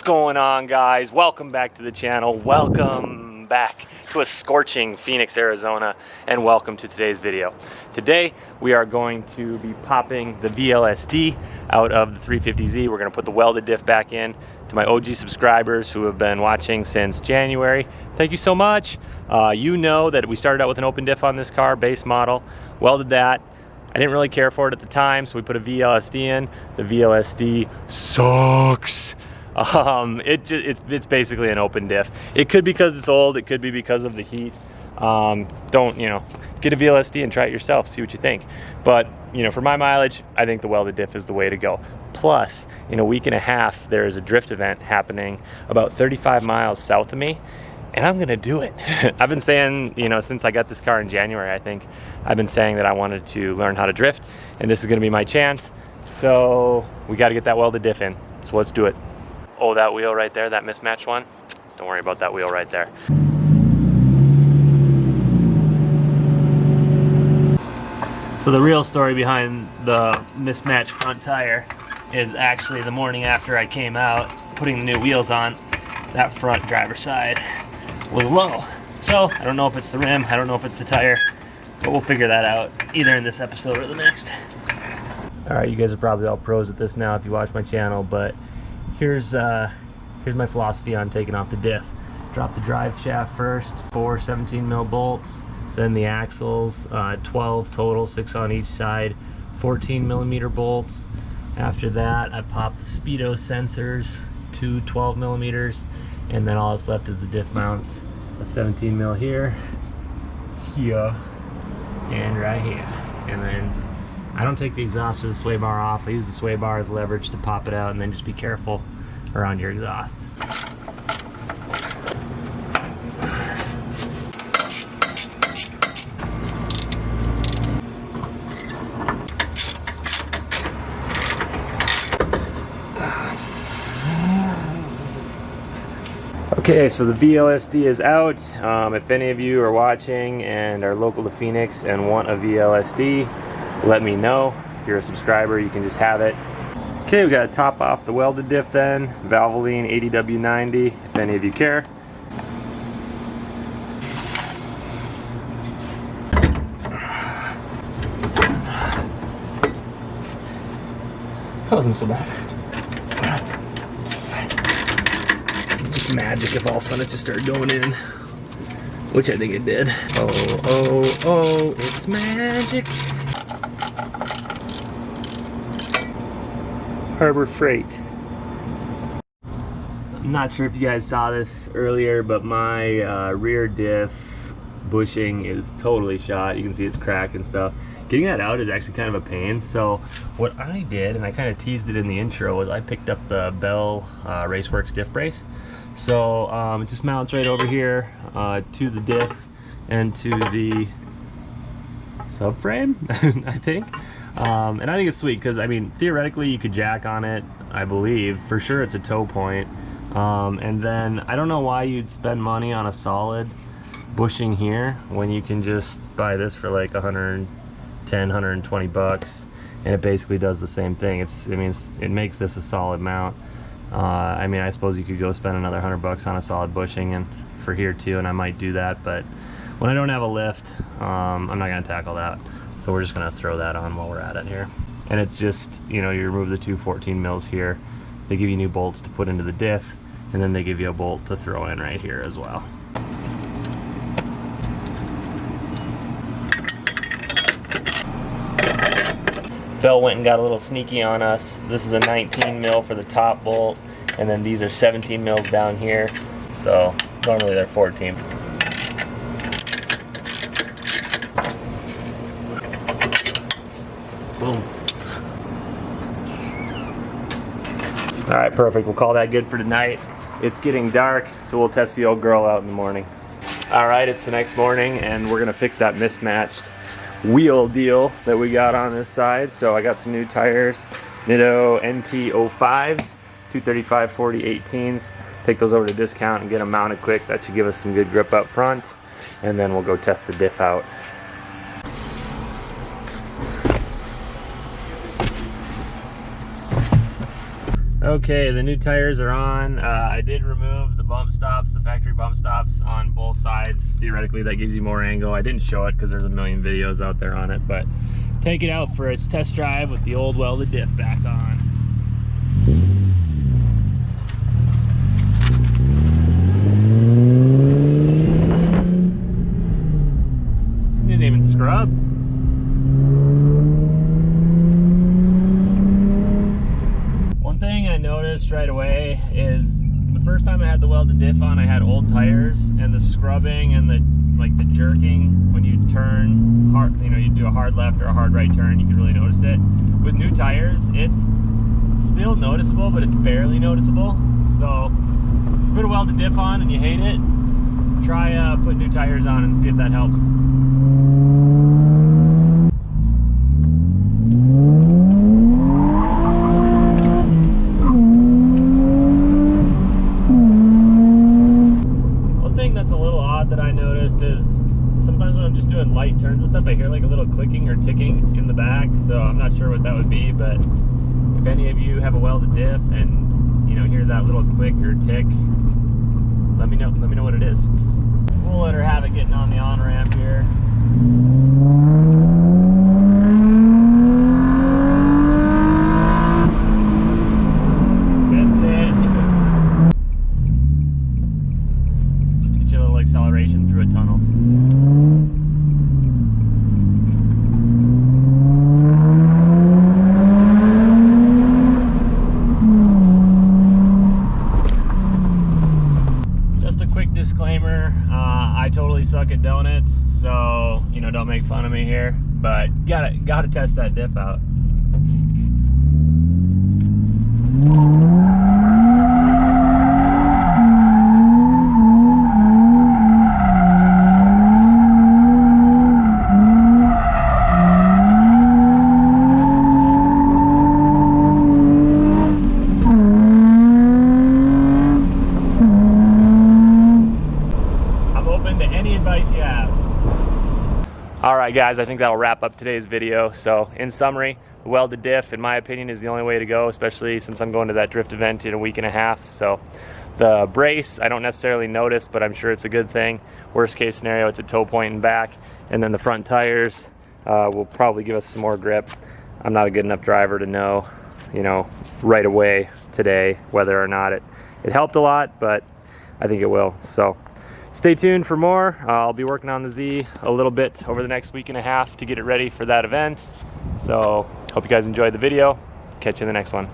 going on, guys? Welcome back to the channel. Welcome back to a scorching Phoenix, Arizona, and welcome to today's video. Today we are going to be popping the VLSD out of the 350Z. We're going to put the welded diff back in. To my OG subscribers who have been watching since January, thank you so much. You know that we started out with an open diff on this car, base model, welded that. I didn't really care for it at the time, so we put a VLSD in. The VLSD sucks. It's basically an open diff. It could be because it's old, it could be because of the heat. Don't, get a VLSD and try it yourself, see what you think. But, for my mileage, I think the welded diff is the way to go. Plus, in a week and a half, there is a drift event happening about 35 miles south of me, and I'm gonna do it. I've been saying, since I got this car in January, I think, I've been saying that I wanted to learn how to drift, and this is gonna be my chance. So we gotta get that welded diff in, so let's do it. Oh, that wheel right there, that mismatched one, don't worry about that wheel right there. So the real story behind the mismatched front tire is actually the morning after I came out, putting the new wheels on, that front driver's side was low. So I don't know if it's the rim, I don't know if it's the tire, but we'll figure that out either in this episode or the next. All right, you guys are probably all pros at this now if you watch my channel, but here's my philosophy on taking off the diff. Drop the drive shaft first, 4 17mm bolts, then the axles, 12 total, 6 on each side, 14mm bolts. After that, I pop the speedo sensors, 2 12mm, and then all that's left is the diff mounts. A 17mm here, and right here. And then I don't take the exhaust or the sway bar off. I use the sway bar as leverage to pop it out, and then just be careful around your exhaust. Okay, so the VLSD is out. If any of you are watching and are local to Phoenix and want a VLSD, let me know. If you're a subscriber, you can just have it. Okay, we got to top off the welded diff then. Valvoline 80W90, if any of you care. That wasn't so bad. Just magic if all of a sudden it just started going in, which I think it did. Oh, it's magic. Harbor Freight. I'm not sure if you guys saw this earlier, but my rear diff bushing is totally shot. You can see it's cracked and stuff. Getting that out is actually kind of a pain. So what I did, and I kind of teased it in the intro, was I picked up the Bell Raceworks diff brace. So it just mounts right over here to the diff and to the subframe, I think. And I think it's sweet because, I mean, theoretically you could jack on it, I believe. For sure it's a tow point. And then I don't know why you'd spend money on a solid bushing here when you can just buy this for like 110, 120 bucks, and it basically does the same thing. It makes this a solid mount. I mean, I suppose you could go spend another 100 bucks on a solid bushing and for here too, and I might do that, but when I don't have a lift, I'm not gonna tackle that. So we're just gonna throw that on while we're at it here. And it's just, you remove the 2 14mm here. They give you new bolts to put into the diff, and then they give you a bolt to throw in right here as well. Bell went and got a little sneaky on us. This is a 19mm for the top bolt, and then these are 17mm down here. So normally they're 14. Boom. All right, perfect. We'll call that good for tonight. It's getting dark, so we'll test the old girl out in the morning. All right, it's the next morning, and we're gonna fix that mismatched wheel deal that we got on this side. So I got some new tires, Nitto NT05s, 235/40 18s. Take those over to discount and get them mounted quick. That should give us some good grip up front, and then we'll go test the diff out. Okay, the new tires are on. I did remove the bump stops, the factory bump stops on both sides. Theoretically, that gives you more angle. I didn't show it because there's a million videos out there on it, but take it out for its test drive with the old welded diff back on. Didn't even scrub. One thing I noticed right away is the first time I had the welded diff on, I had old tires, and the scrubbing and the jerking when you turn hard, you know, you do a hard left or a hard right turn, you can really notice it. With new tires, it's still noticeable, but it's barely noticeable. So put a welded diff on and you hate it, try put new tires on and see if that helps. That I noticed is sometimes when I'm just doing light turns and stuff, I hear like a little clicking or ticking in the back, so I'm not sure what that would be. But if any of you have a welded diff and you know hear that little click or tick, let me know what it is. We'll let her have it getting on the on-ramp here. Acceleration through a tunnel. Just a quick disclaimer, I totally suck at donuts, so you know, don't make fun of me here, but gotta test that diff out. Alright guys, I think that'll wrap up today's video. So in summary, the welded diff, in my opinion, is the only way to go, especially since I'm going to that drift event in a week and a half. So the brace, I don't necessarily notice, but I'm sure it's a good thing. Worst case scenario, it's a toe point and back. And then the front tires will probably give us some more grip. I'm not a good enough driver to know, you know, right away today whether or not it helped a lot, but I think it will. So stay tuned for more. I'll be working on the Z a little bit over the next week and a half to get it ready for that event. So hope you guys enjoyed the video. Catch you in the next one.